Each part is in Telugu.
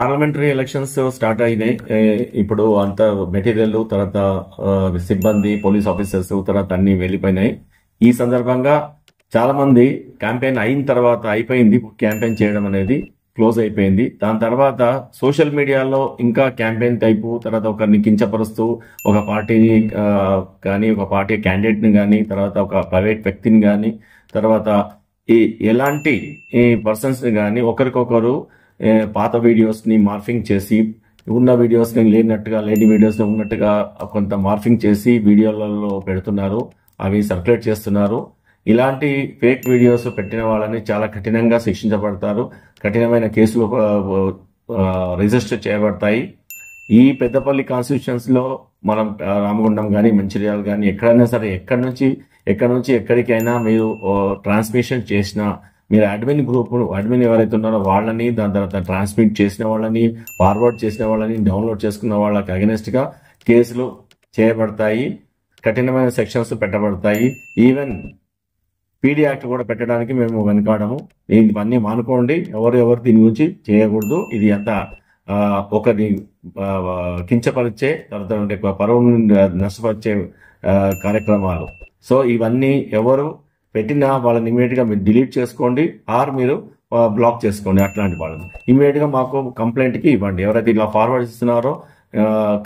పార్లమెంటరీ ఎలక్షన్స్ స్టార్ట్ అయినాయి. ఇప్పుడు అంత మెటీరియల్ తర్వాత సిబ్బంది పోలీస్ ఆఫీసర్స్ తర్వాత అన్ని వెళ్ళిపోయినాయి. ఈ సందర్భంగా చాలా మంది క్యాంపెయిన్ అయిన తర్వాత అయిపోయింది, క్యాంపెయిన్ చేయడం అనేది క్లోజ్ అయిపోయింది. దాని తర్వాత సోషల్ మీడియాలో ఇంకా క్యాంపెయిన్ టైపు తర్వాత ఒకరిని కించపరుస్తూ ఒక పార్టీని కానీ ఒక పార్టీ క్యాండిడేట్ని కానీ తర్వాత ఒక ప్రైవేట్ వ్యక్తిని కానీ తర్వాత ఈ ఎలాంటి పర్సన్స్ని కానీ ఒకరికొకరు పాత వీడియోస్ని మార్ఫింగ్ చేసి ఉన్న వీడియోస్ని లేనట్టుగా లేని వీడియోస్ని ఉన్నట్టుగా కొంత మార్ఫింగ్ చేసి వీడియోలలో పెడుతున్నారు, అవి సర్క్యులేట్ చేస్తున్నారు. ఇలాంటి ఫేక్ వీడియోస్ పెట్టిన వాళ్ళని చాలా కఠినంగా శిక్షించబడతారు, కఠినమైన కేసులు రిజిస్టర్ చేయబడతాయి. ఈ పెద్దపల్లి కాన్స్టిట్యూషన్స్ మనం రామగుండం కానీ మంచిర్యాల కానీ ఎక్కడైనా సరే ఎక్కడి నుంచి ఎక్కడికైనా మీరు ట్రాన్స్మిషన్ చేసినా మీరు అడ్మిన్ ఎవరైతే ఉన్నారో వాళ్ళని, దాని తర్వాత ట్రాన్స్మిట్ చేసిన వాళ్ళని, ఫార్వర్డ్ చేసిన వాళ్ళని, డౌన్లోడ్ చేసుకున్న వాళ్ళకి అగెనెస్ట్గా కేసులు చేయబడతాయి, కఠినమైన సెక్షన్స్ పెట్టబడతాయి. ఈవెన్ పీడీ యాక్ట్ కూడా పెట్టడానికి మేము వెనుకాడము. ఇవన్నీ మానుకోండి, ఎవరు దీని గురించి చేయకూడదు. ఇది అంత ఒకరిని కించపరిచే తర్వాత పరువును నష్టపరిచే కార్యక్రమాలు. సో ఇవన్నీ ఎవరు పెట్టినా వాళ్ళని ఇమీడియట్గా మీరు డిలీట్ చేసుకోండి ఆర్ మీరు బ్లాక్ చేసుకోండి. అట్లాంటి వాళ్ళని ఇమీడియట్గా మాకు కంప్లైంట్కి ఇవ్వండి. ఎవరైతే ఇలా ఫార్వర్డ్ ఇస్తున్నారో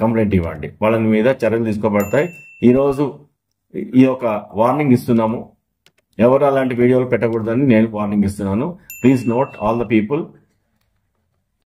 కంప్లైంట్ ఇవ్వండి, వాళ్ళని మీద చర్యలు తీసుకోబడతాయి. ఈరోజు ఈ యొక్క వార్నింగ్ ఇస్తున్నాము, ఎవరు అలాంటి వీడియోలు పెట్టకూడదని నేను వార్నింగ్ ఇస్తున్నాను. Please note all the people.